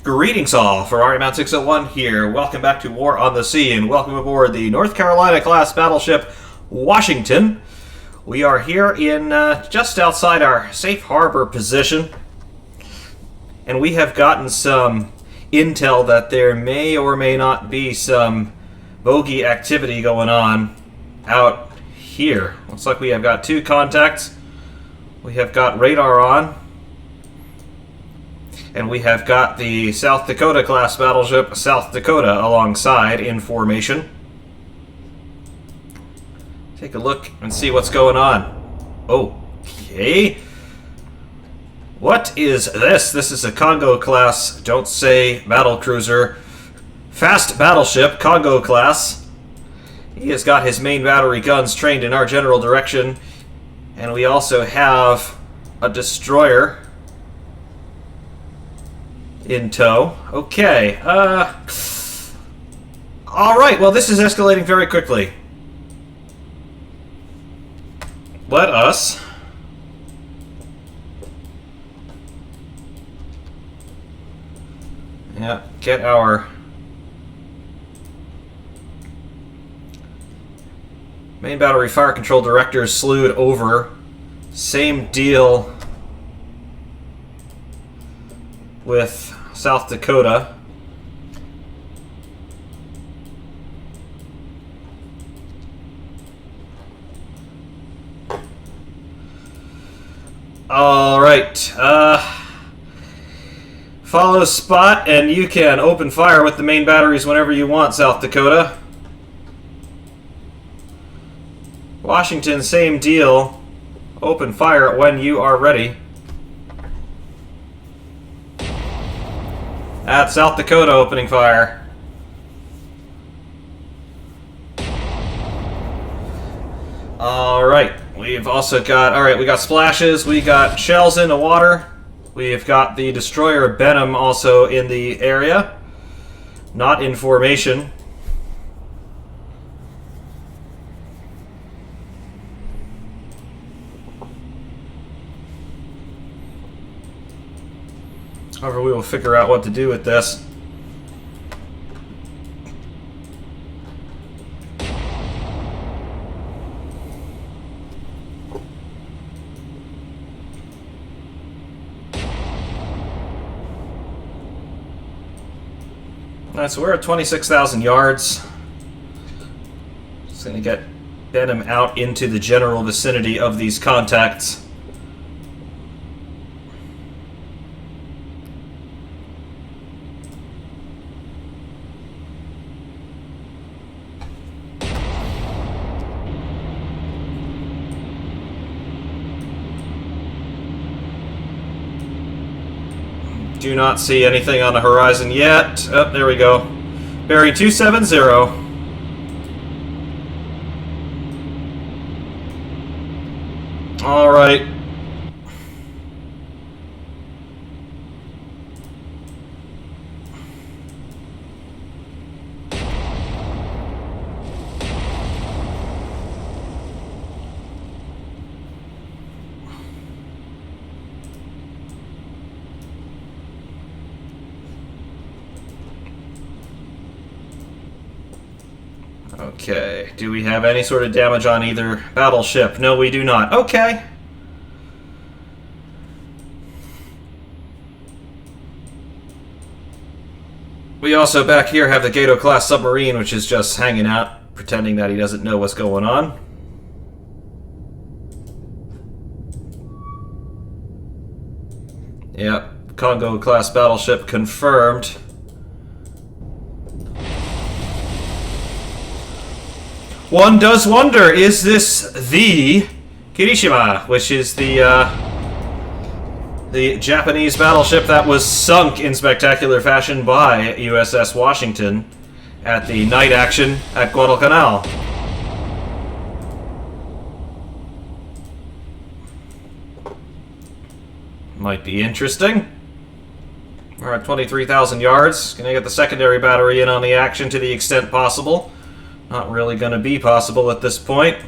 Greetings all, Ferrari Mount 601 here. Welcome back to War on the Sea, and welcome aboard the North Carolina-class battleship Washington. We are here in just outside our safe harbor position, and we have gotten some intel that there may or may not be some bogey activity going on out here. Looks like we have got two contacts. We have got radar on. And we have got the South Dakota class battleship South Dakota alongside in formation. Take a look and see what's going on. Okay. What is this? This is a Congo class, don't say battle cruiser. Fast battleship, Congo class. He has got his main battery guns trained in our general direction. And we also have a destroyer in tow. Okay. Alright, well this is escalating very quickly. Let us get our main battery fire control directors slewed over. Same deal with South Dakota. All right. Follow spot, and you can open fire with the main batteries whenever you want, South Dakota. Washington, same deal. Open fire when you are ready. At South Dakota, opening fire. Alright, we've also got, we got splashes, we got shells in the water. We've got the destroyer Benham also in the area. Not in formation. However, we will figure out what to do with this. Alright, so we're at 26,000 yards. Just going to get Benham out into the general vicinity of these contacts. Do not see anything on the horizon yet. Oh, there we go. Bearing 270. All right. Okay, do we have any sort of damage on either battleship? No, we do not. Okay. We also back here have the Gato-class submarine, which is just hanging out, pretending that he doesn't know what's going on. Yep, Congo-class battleship confirmed. One does wonder, is this the Kirishima, which is the Japanese battleship that was sunk in spectacular fashion by USS Washington at the night action at Guadalcanal? Might be interesting. We're at 23,000 yards. Gonna get the secondary battery in on the action to the extent possible. Not really going to be possible at this point.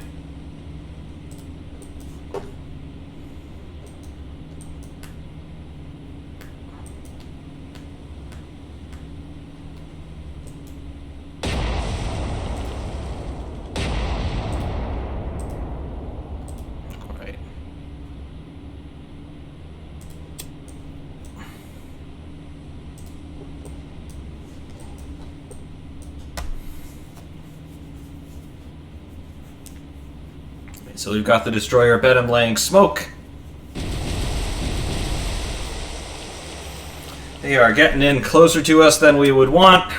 So we've got the destroyer Benham laying smoke. They are getting in closer to us than we would want.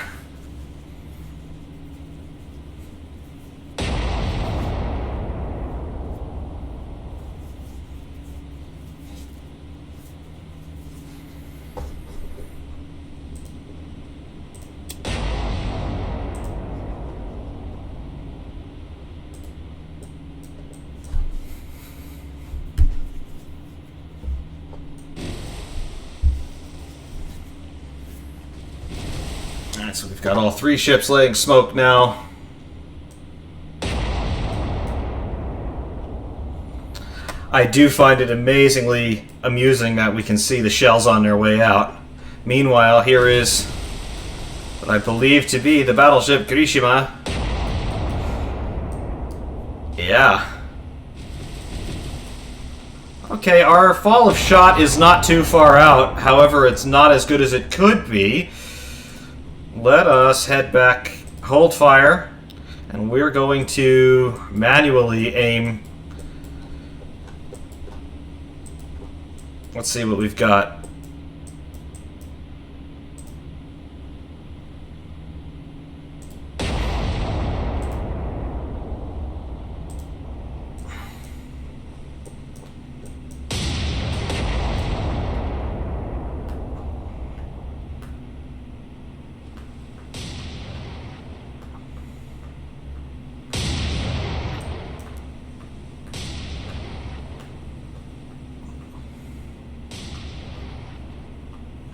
So we've got all 3 ships laying smoke now. I do find it amazingly amusing that we can see the shells on their way out. Meanwhile, here is what I believe to be the battleship Kirishima. Yeah. Okay, our fall of shot is not too far out. However, it's not as good as it could be. Let us head back, hold fire, and we're going to manually aim. Let's see what we've got.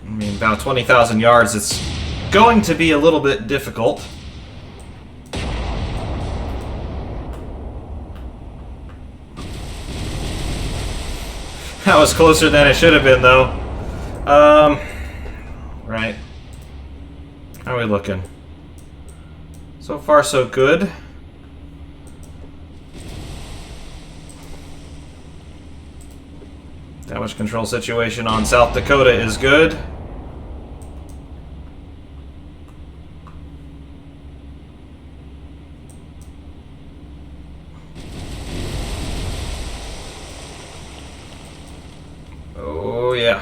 I mean, about 20,000 yards, it's going to be a little bit difficult. That was closer than it should have been, though. Right. How are we looking? So far, so good. Damage control situation on South Dakota is good. Oh, yeah.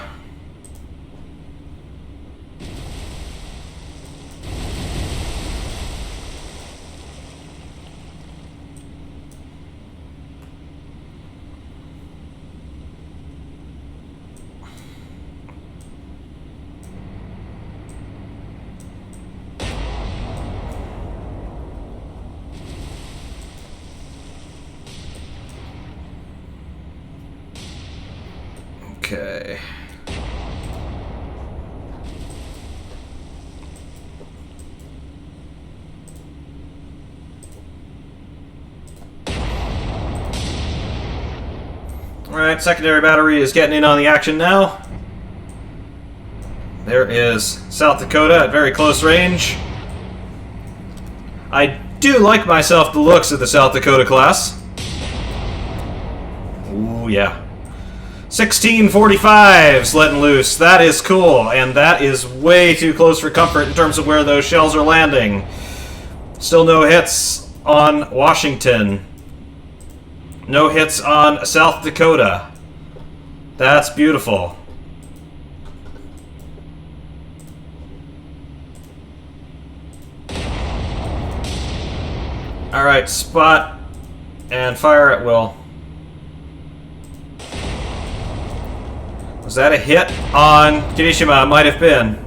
Okay. Alright, secondary battery is getting in on the action now. There is South Dakota at very close range. I do like myself the looks of the South Dakota class. Ooh, yeah. 1645s letting loose. That is cool, and that is way too close for comfort in terms of where those shells are landing. Still no hits on Washington. No hits on South Dakota. That's beautiful. Alright, spot and fire at will. Was that a hit on Kirishima? It might have been.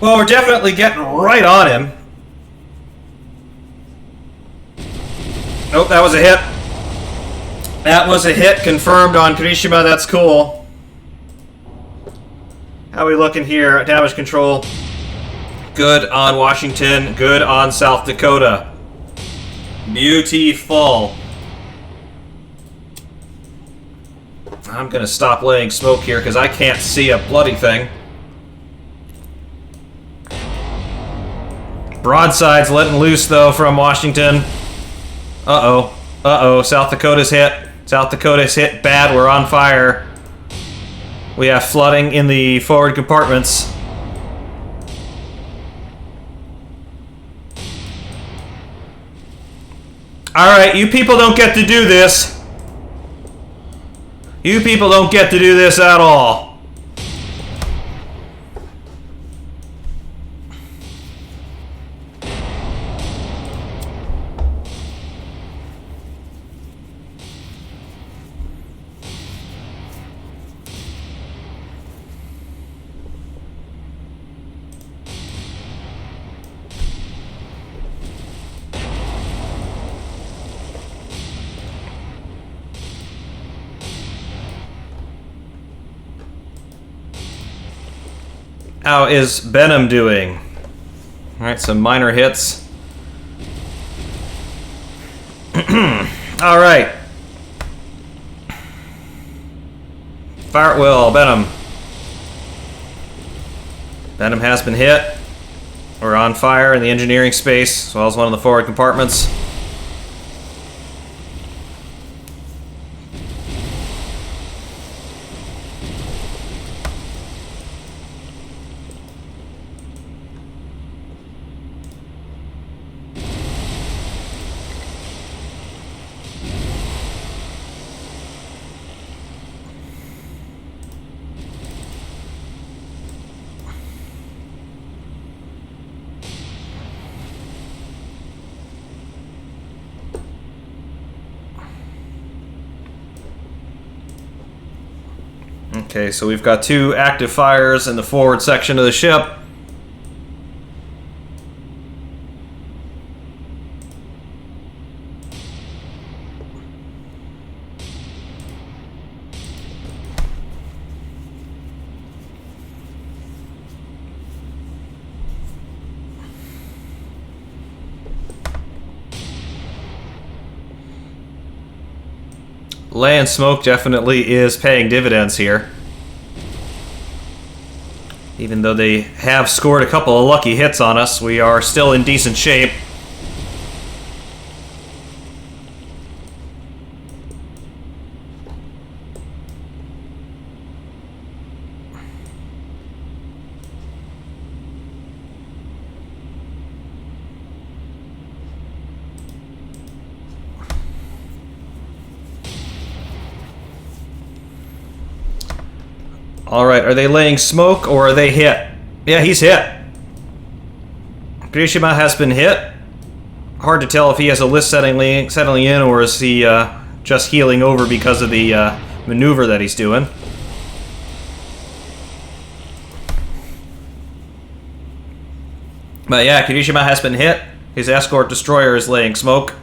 Well, we're definitely getting right on him. Nope, that was a hit. That was a hit confirmed on Kirishima. That's cool. How are we looking here? Damage control. Good on Washington. Good on South Dakota. Beautiful. I'm going to stop laying smoke here because I can't see a bloody thing. Broadsides letting loose, though, from Washington. Uh-oh. Uh-oh. South Dakota's hit. South Dakota's hit bad. We're on fire. We have flooding in the forward compartments. Alright, you people don't get to do this. You people don't get to do this at all. How is Benham doing? Alright, some minor hits. Alright. Fire at will, Benham. Benham has been hit. We're on fire in the engineering space, as well as one of the forward compartments. Okay, so we've got 2 active fires in the forward section of the ship. Land smoke definitely is paying dividends here. Even though they have scored a couple of lucky hits on us, we are still in decent shape. Alright, are they laying smoke or are they hit? Yeah, he's hit. Kirishima has been hit. Hard to tell if he has a list settling in or is he just healing over because of the maneuver that he's doing. But yeah, Kirishima has been hit. His escort destroyer is laying smoke.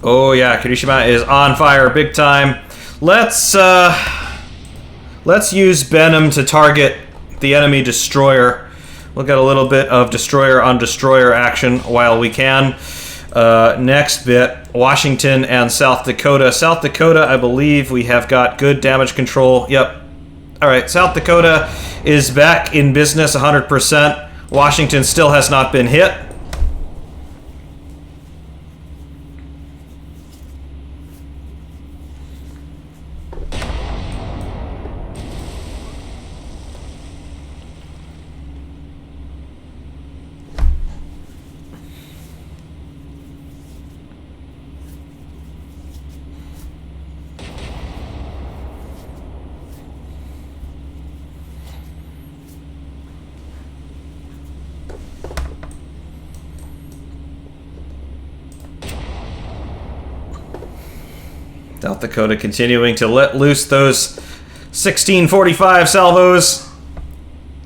Oh yeah, Kirishima is on fire big time. Let's use Benham to target the enemy destroyer. We'll get a little bit of destroyer on destroyer action while we can. Next bit, Washington and South Dakota. South Dakota, I believe we have got good damage control. Yep. Alright, South Dakota is back in business 100%. Washington still has not been hit. South Dakota continuing to let loose those 1645 salvos.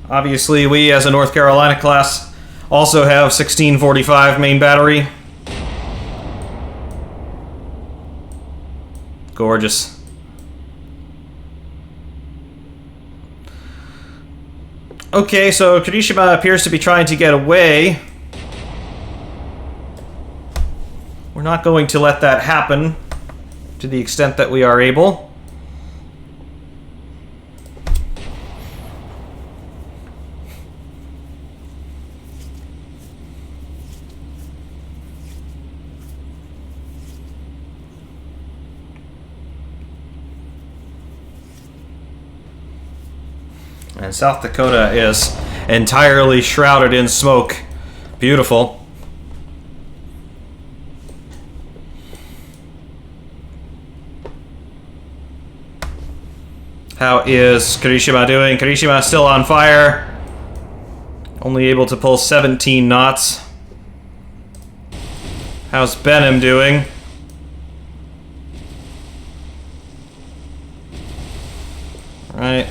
Obviously, we as a North Carolina class also have 1645 main battery. Gorgeous. Okay, so Kirishima appears to be trying to get away. We're not going to let that happen to the extent that we are able. And South Dakota is entirely shrouded in smoke. Beautiful. How is Kirishima doing? Kirishima still on fire. Only able to pull 17 knots. How's Benham doing? Right.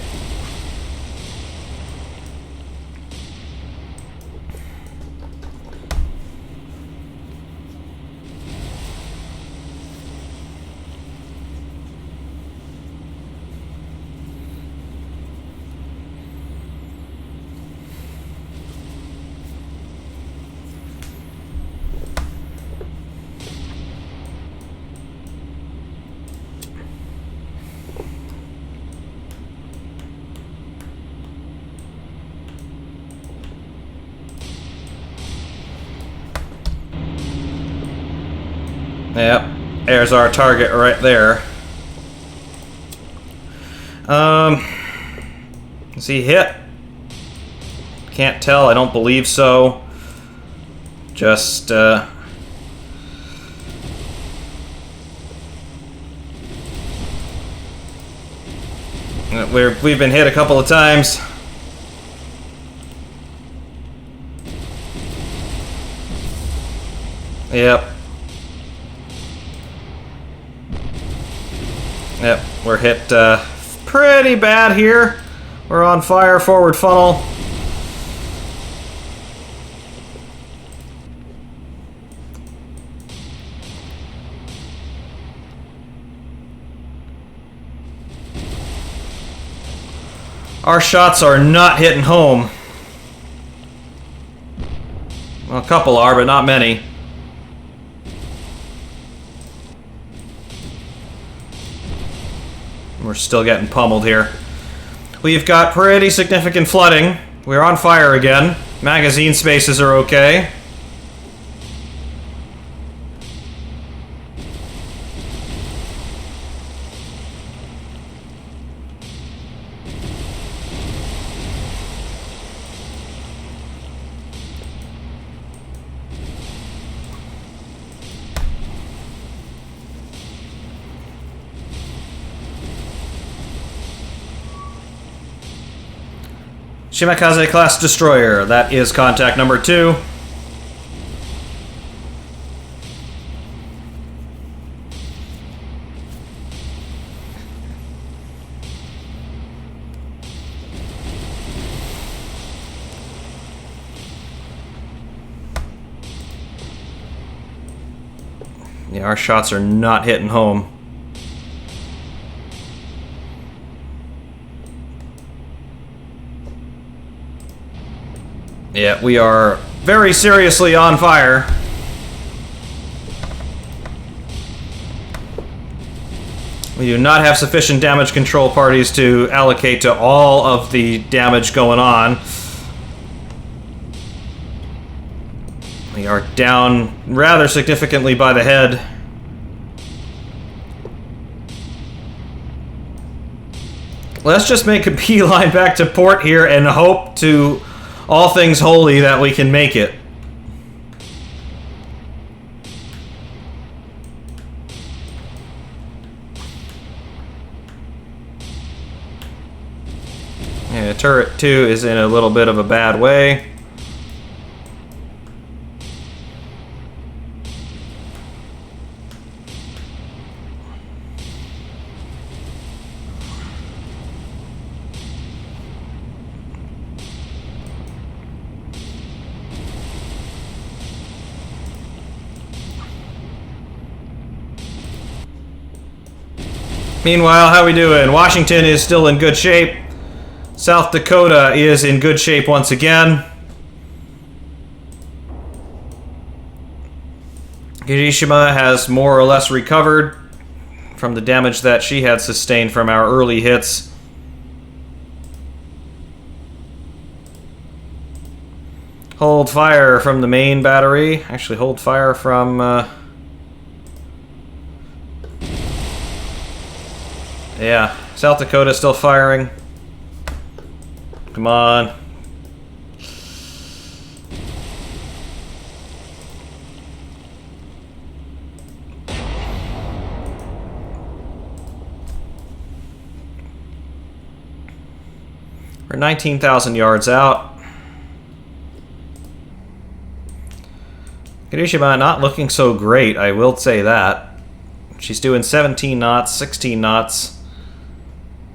Yep, there's our target right there. Is he hit? Can't tell, I don't believe so. Just, we've been hit a couple of times. Yep. Yep, we're hit pretty bad here. We're on fire, forward funnel. Our shots are not hitting home. Well, a couple are, but not many. We're still getting pummeled here. We've got pretty significant flooding. We're on fire again. Magazine spaces are okay. Shimakaze class destroyer. That is contact number 2. Yeah, our shots are not hitting home. Yeah, we are very seriously on fire. We do not have sufficient damage control parties to allocate to all of the damage going on. We are down rather significantly by the head. Let's just make a beeline back to port here and hope to all things holy that we can make it. Yeah, turret 2 is in a little bit of a bad way. Meanwhile, how we doing? Washington is still in good shape. South Dakota is in good shape once again. Kirishima has more or less recovered from the damage that she had sustained from our early hits. Hold fire from the main battery. Actually, hold fire from... yeah, South Dakota still firing. Come on. We're 19,000 yards out. Kirishima not looking so great, I will say that. She's doing 17 knots, 16 knots.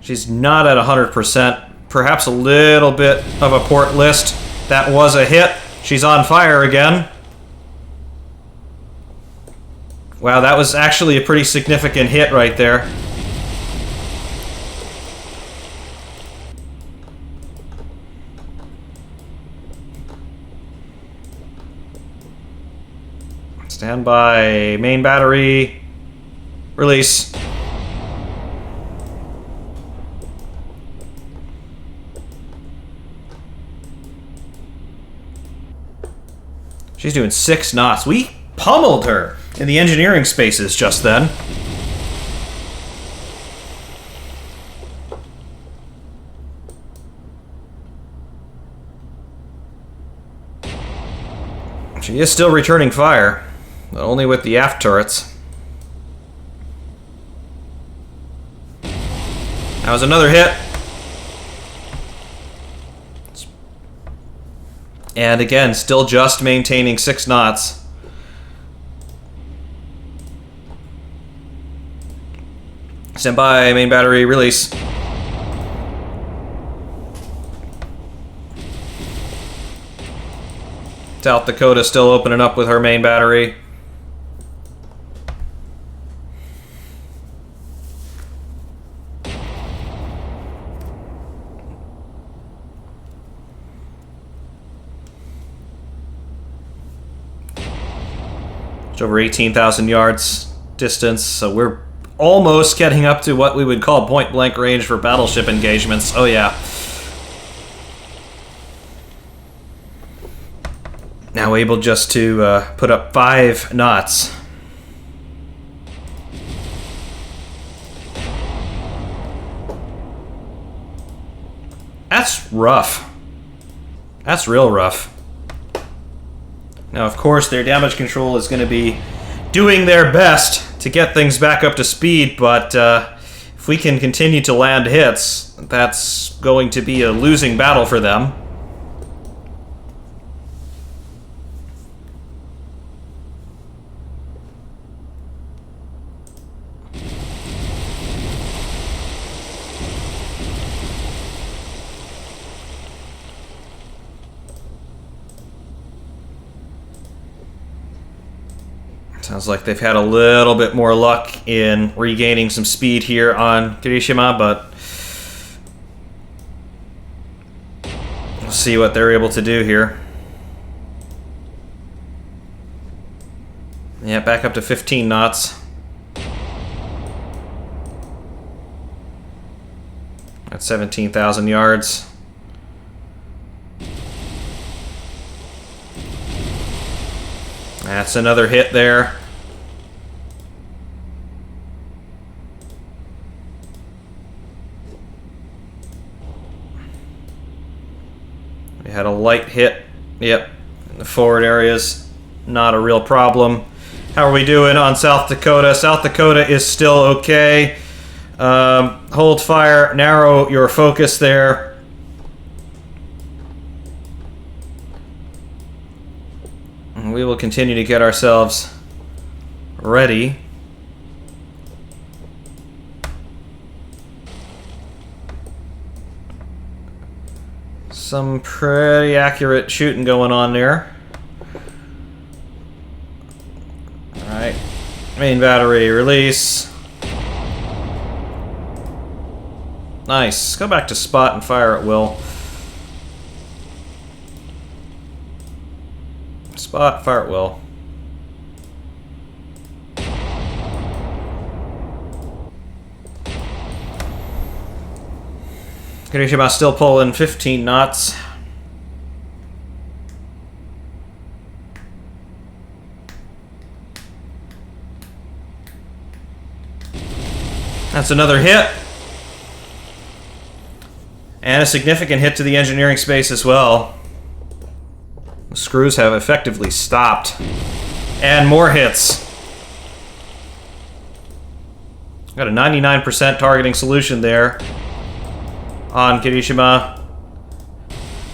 She's not at 100%. Perhaps a little bit of a port list. That was a hit. She's on fire again. Wow, that was actually a pretty significant hit right there. Stand by. Main battery. Release. She's doing 6 knots. We pummeled her in the engineering spaces just then. She is still returning fire, but only with the aft turrets. That was another hit. And again, still just maintaining 6 knots. Stand by, main battery, release. South Dakota still opening up with her main battery. It's over 18,000 yards distance, so we're almost getting up to what we would call point-blank range for battleship engagements. Oh yeah. Now able just to put up 5 knots. That's rough. That's real rough. Now, of course, their damage control is going to be doing their best to get things back up to speed, but if we can continue to land hits, that's going to be a losing battle for them. Sounds like they've had a little bit more luck in regaining some speed here on Kirishima, but we'll see what they're able to do here. Yeah, back up to 15 knots. At 17,000 yards. That's another hit there. We had a light hit. Yep. In the forward areas. Not a real problem. How are we doing on South Dakota? South Dakota is still okay. Hold fire. Narrow your focus there. We will continue to get ourselves ready. Some pretty accurate shooting going on there. Alright. Main battery, release. Nice. Go back to spot and fire at will. Spot, fire at will. Kirishima still pulling 15 knots. That's another hit. And a significant hit to the engineering space as well. The screws have effectively stopped. And more hits. Got a 99% targeting solution there on Kirishima.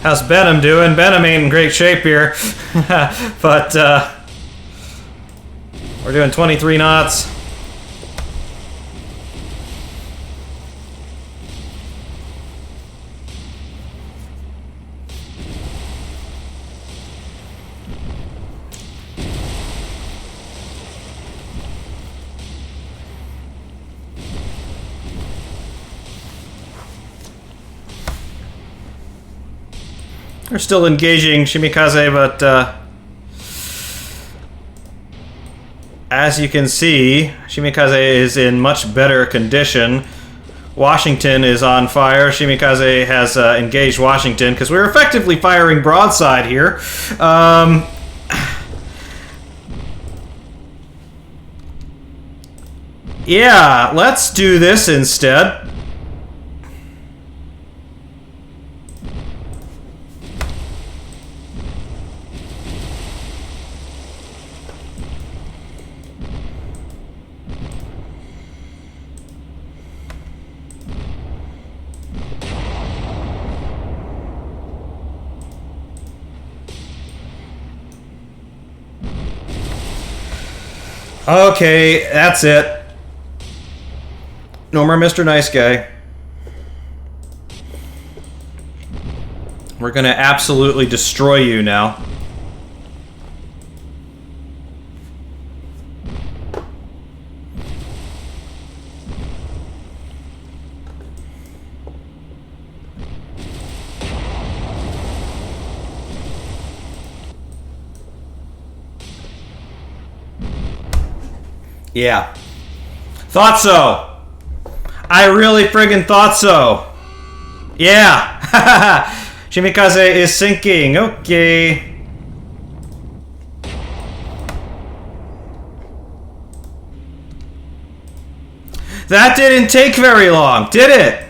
How's Benham doing? Benham ain't in great shape here. But we're doing 23 knots. We're still engaging Shimikaze, but as you can see, Shimikaze is in much better condition. Washington is on fire. Shimikaze has engaged Washington because we're effectively firing broadside here. Yeah, let's do this instead. Okay, that's it. No more Mr. Nice Guy. We're gonna absolutely destroy you now. Yeah. Thought so. I really friggin' thought so. Yeah. Shimikaze is sinking. Okay. That didn't take very long, did it?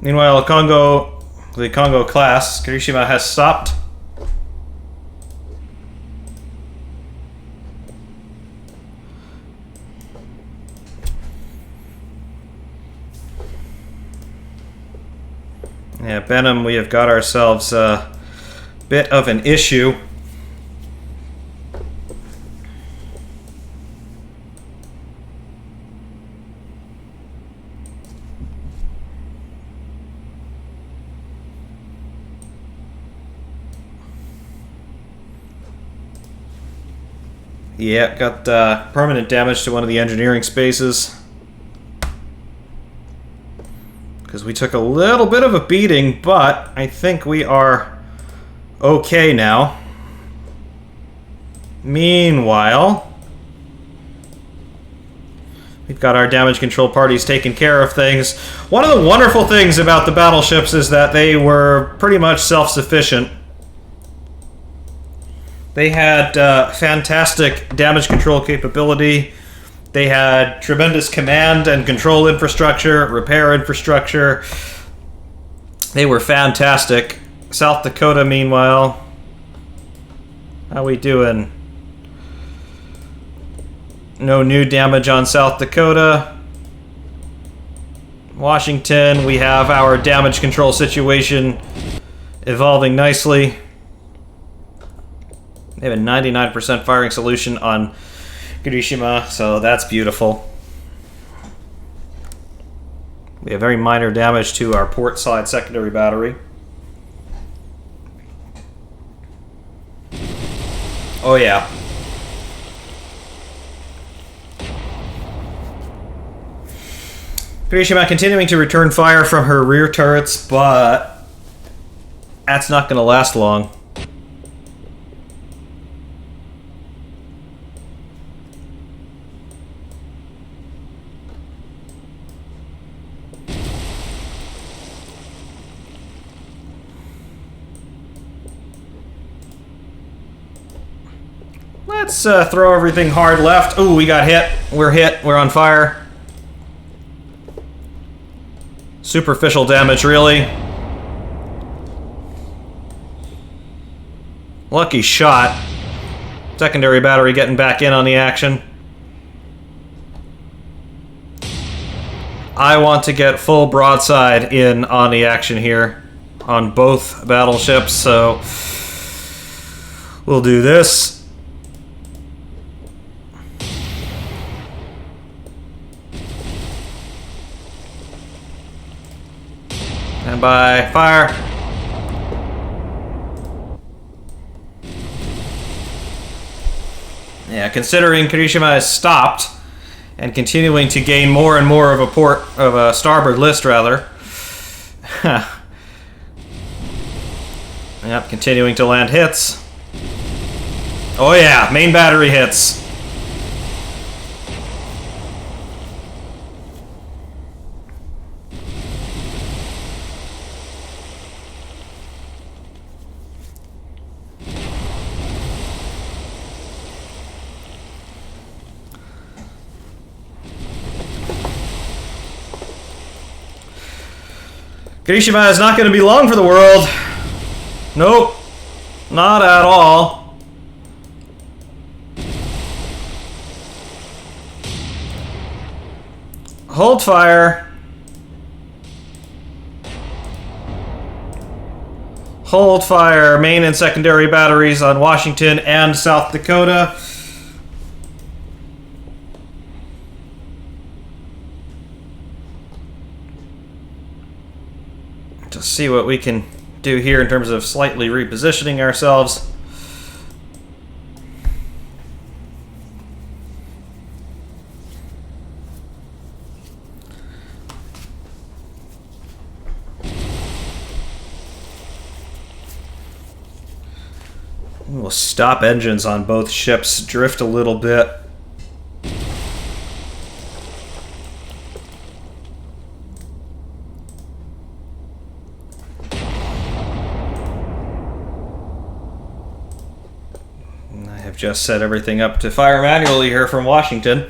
Meanwhile, the Congo class, Kirishima has stopped. Yeah, Benham, we have got ourselves a bit of an issue. Yeah, got permanent damage to one of the engineering spaces. Because we took a little bit of a beating, but I think we are okay now. Meanwhile, we've got our damage control parties taking care of things. One of the wonderful things about the battleships is that they were pretty much self-sufficient. They had fantastic damage control capability. They had tremendous command and control infrastructure, repair infrastructure. They were fantastic. South Dakota, meanwhile, how we doing? No new damage on South Dakota. Washington, we have our damage control situation evolving nicely. They have a 99% firing solution on Kirishima, so that's beautiful. We have very minor damage to our port side secondary battery. Oh yeah. Kirishima continuing to return fire from her rear turrets, but that's not going to last long. Let's throw everything hard left. Ooh, we got hit. We're hit. We're on fire. Superficial damage, really. Lucky shot. Secondary battery getting back in on the action. I want to get full broadside in on the action here on both battleships, so we'll do this. And by fire. Yeah, considering Kirishima has stopped and continuing to gain more and more of a starboard list, rather. Yep, continuing to land hits. Oh yeah, main battery hits. Kirishima is not going to be long for the world. Nope. Not at all. Hold fire. Hold fire. Main and secondary batteries on Washington and South Dakota. To see what we can do here in terms of slightly repositioning ourselves. We'll stop engines on both ships, drift a little bit. Just set everything up to fire manually here from Washington.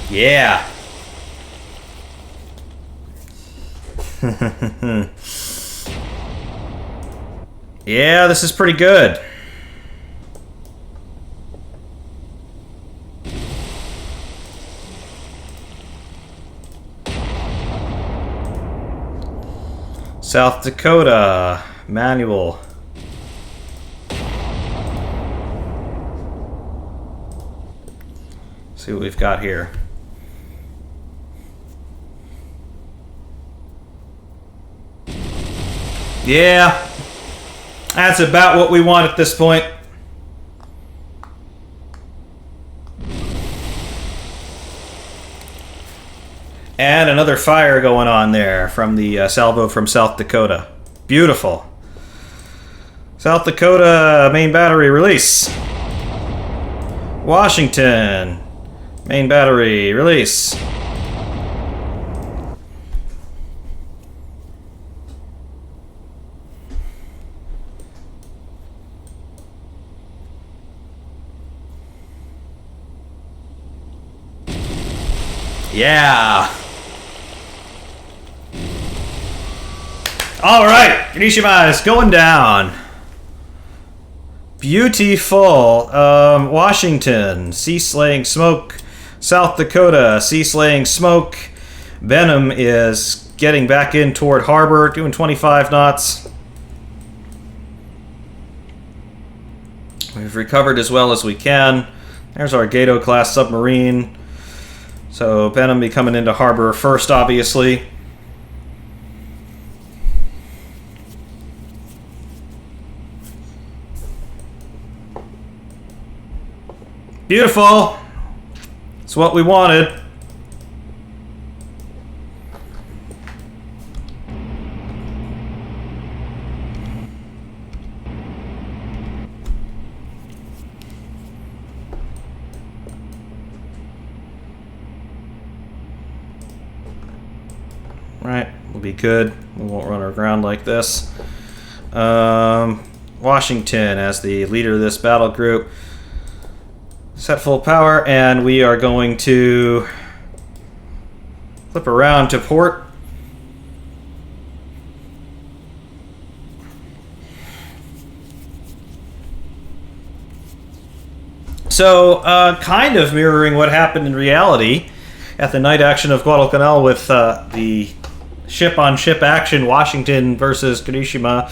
Yeah. Yeah, this is pretty good. South Dakota, manual. See what we've got here. Yeah, that's about what we want at this point. And another fire going on there from the salvo from South Dakota. Beautiful. South Dakota main battery release. Washington main battery release. Yeah. All right, Kirishima is going down. Beautiful. Washington, sea-slaying smoke. South Dakota, sea-slaying smoke. Benham is getting back in toward harbor, doing 25 knots. We've recovered as well as we can. There's our Gato-class submarine. So Benham be coming into harbor first, obviously. Beautiful. It's what we wanted. Right, we'll be good. We won't run aground like this. Washington, as the leader of this battle group, set full power, and we are going to flip around to port. So, kind of mirroring what happened in reality at the night action of Guadalcanal with the ship-on-ship action, Washington versus Kirishima.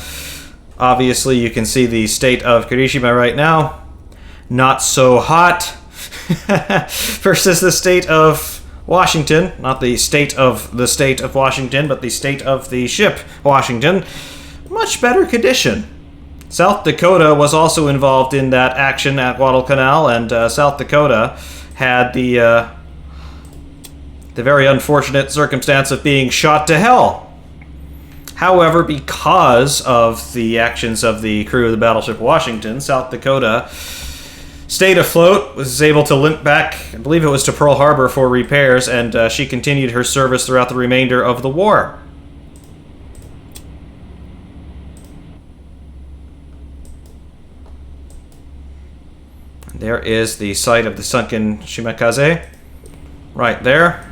Obviously, you can see the state of Kirishima right now. Not so hot. Versus the state of Washington. Not the state of Washington, but the state of the ship Washington. Much better condition. South Dakota was also involved in that action at Guadalcanal, and South Dakota had the very unfortunate circumstance of being shot to hell. However, because of the actions of the crew of the battleship Washington, South Dakota stayed afloat, was able to limp back, I believe it was to Pearl Harbor for repairs, and she continued her service throughout the remainder of the war. There is the site of the sunken Shimakaze, right there.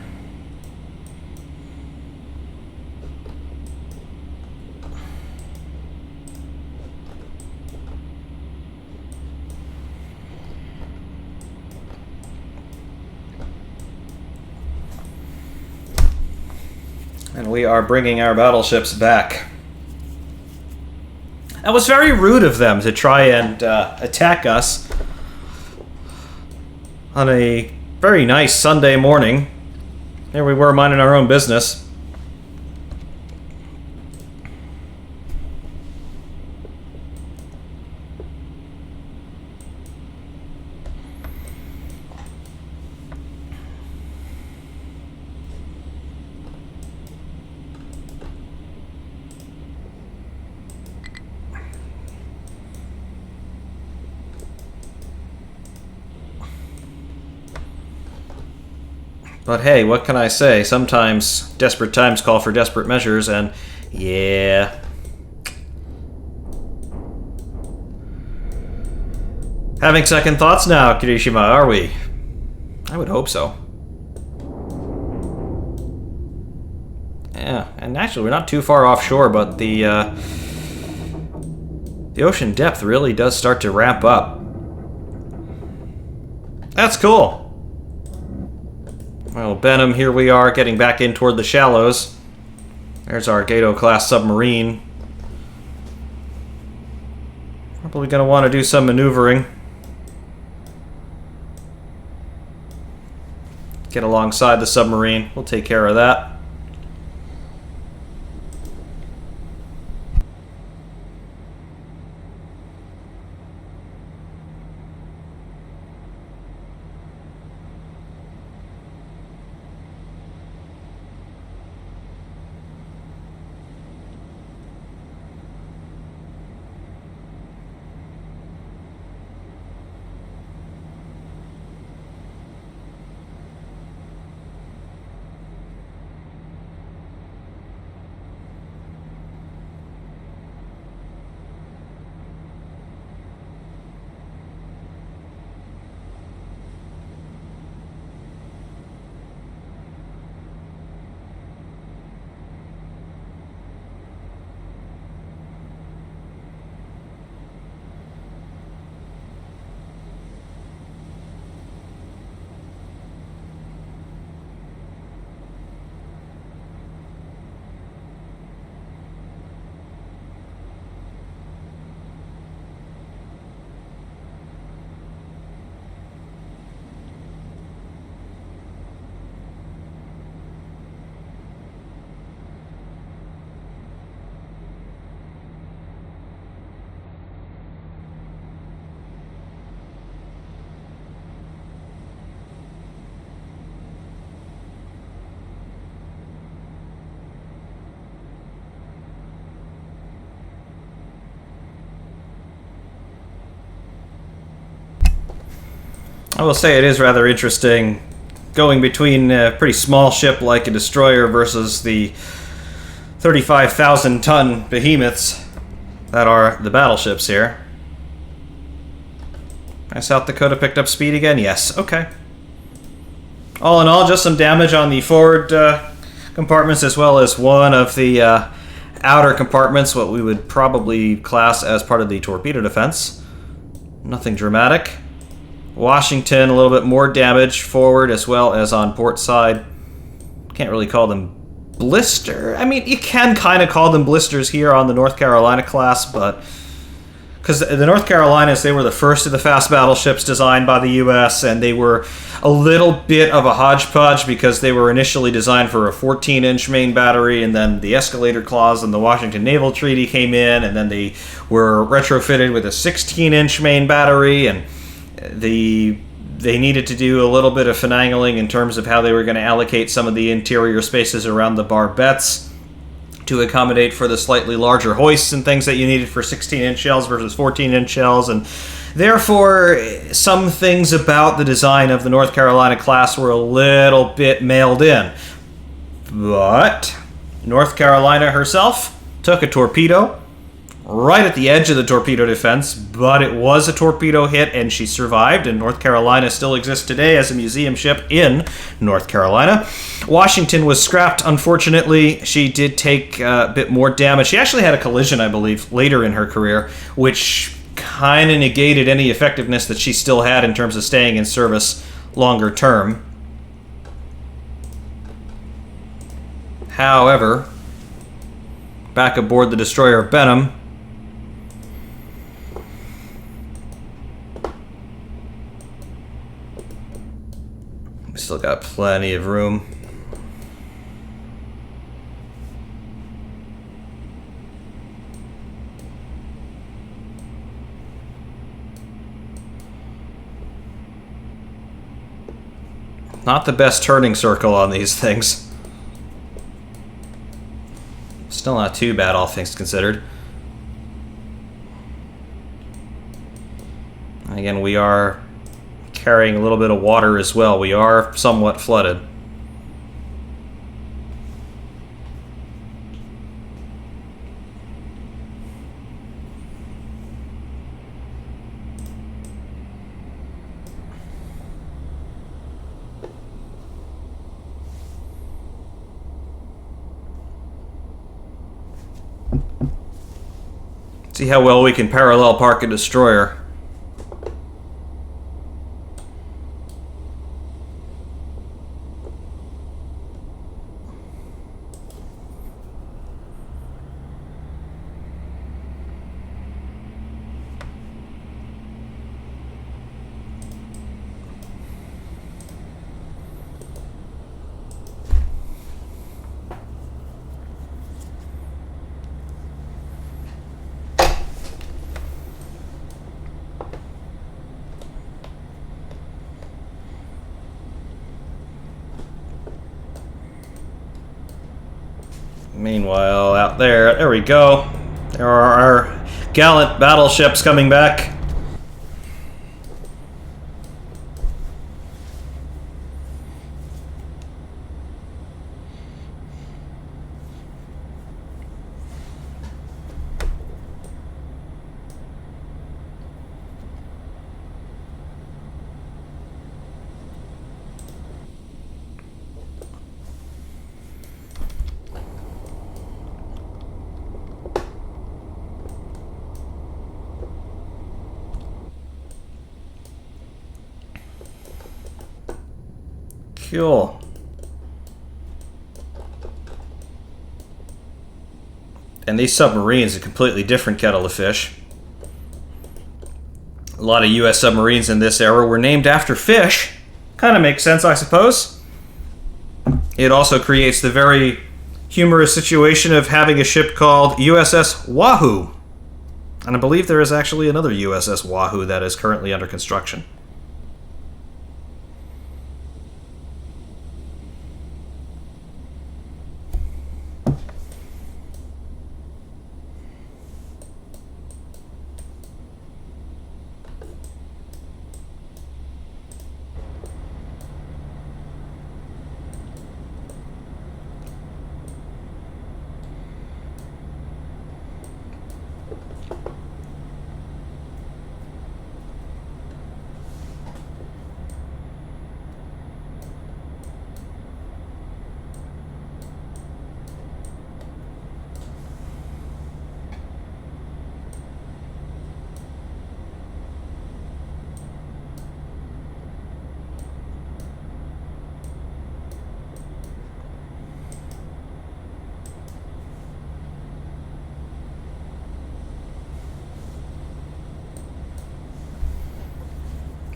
And we are bringing our battleships back. That was very rude of them to try and attack us on a very nice Sunday morning. Here we were minding our own business. But hey, what can I say? Sometimes desperate times call for desperate measures, and yeah. Having second thoughts now, Kirishima, are we? I would hope so. Yeah, and actually we're not too far offshore, but the ocean depth really does start to ramp up. That's cool. Well, Benham, here we are, getting back in toward the shallows. There's our Gato-class submarine. Probably going to want to do some maneuvering. Get alongside the submarine. We'll take care of that. I will say it is rather interesting going between a pretty small ship like a destroyer versus the 35,000-ton behemoths that are the battleships here. Has South Dakota picked up speed again? Yes. Okay. All in all, just some damage on the forward compartments as well as one of the outer compartments, what we would probably class as part of the torpedo defense. Nothing dramatic. Washington, a little bit more damage forward as well as on port side. Can't really call them blister. I mean, you can kind of call them blisters here on the North Carolina class, but because the North Carolinas, they were the first of the fast battleships designed by the U.S., and they were a little bit of a hodgepodge because they were initially designed for a 14-inch main battery, and then the escalator clause in the Washington Naval Treaty came in, and then they were retrofitted with a 16-inch main battery, and they needed to do a little bit of finagling in terms of how they were going to allocate some of the interior spaces around the barbettes to accommodate for the slightly larger hoists and things that you needed for 16-inch shells versus 14-inch shells, and therefore some things about the design of the North Carolina class were a little bit mailed in. But North Carolina herself took a torpedo right at the edge of the torpedo defense, but it was a torpedo hit and she survived, and North Carolina still exists today as a museum ship in North Carolina. Washington was scrapped, unfortunately. She did take a bit more damage. She actually had a collision, I believe, later in her career, which kind of negated any effectiveness that she still had in terms of staying in service longer term. However, back aboard the destroyer Benham, still got plenty of room. Not the best turning circle on these things. Still not too bad, all things considered. Again, we are carrying a little bit of water as well. We are somewhat flooded. See how well we can parallel park a destroyer. Meanwhile, out there we go. There are our gallant battleships coming back. Cool. And these submarines are a completely different kettle of fish. A lot of U.S. submarines in this era were named after fish. Kind of makes sense, I suppose. It also creates the very humorous situation of having a ship called USS Wahoo. And I believe there is actually another USS Wahoo that is currently under construction.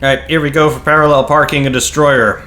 Alright, here we go for parallel parking and destroyer.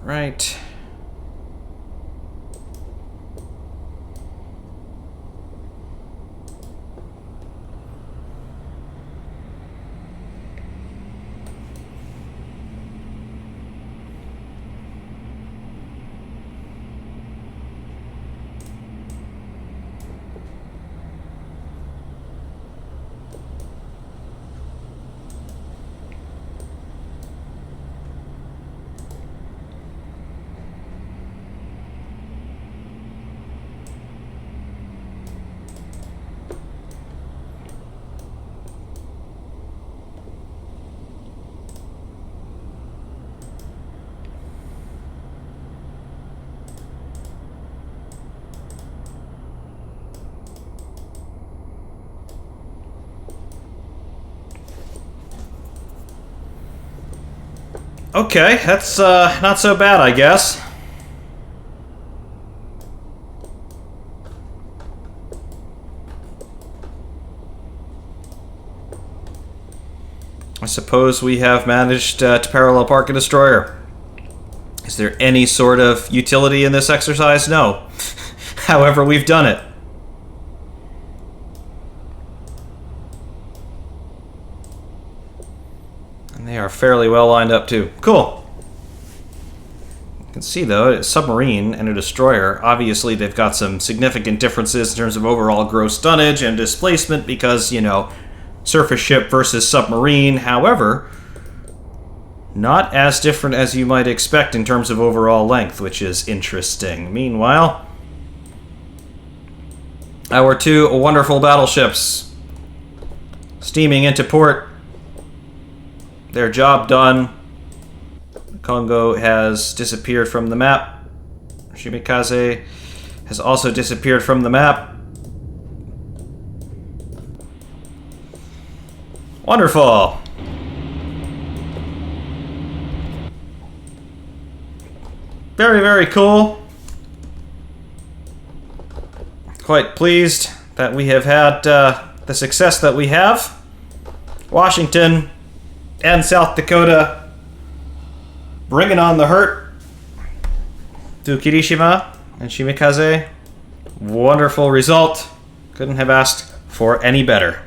Right. Okay, that's not so bad, I guess. I suppose we have managed to parallel park a destroyer. Is there any sort of utility in this exercise? No. However, we've done it. And they are fairly well lined up too. Cool. You can see though, a submarine and a destroyer, obviously they've got some significant differences in terms of overall gross tonnage and displacement because, you know, surface ship versus submarine. However, not as different as you might expect in terms of overall length, which is interesting. Meanwhile, our two wonderful battleships steaming into port. Their job done. Congo has disappeared from the map. Shimikaze has also disappeared from the map. Wonderful. Very, very cool. Quite pleased that we have had the success that we have. Washington and South Dakota bringing on the hurt to Kirishima and Shimikaze. Wonderful result. Couldn't have asked for any better.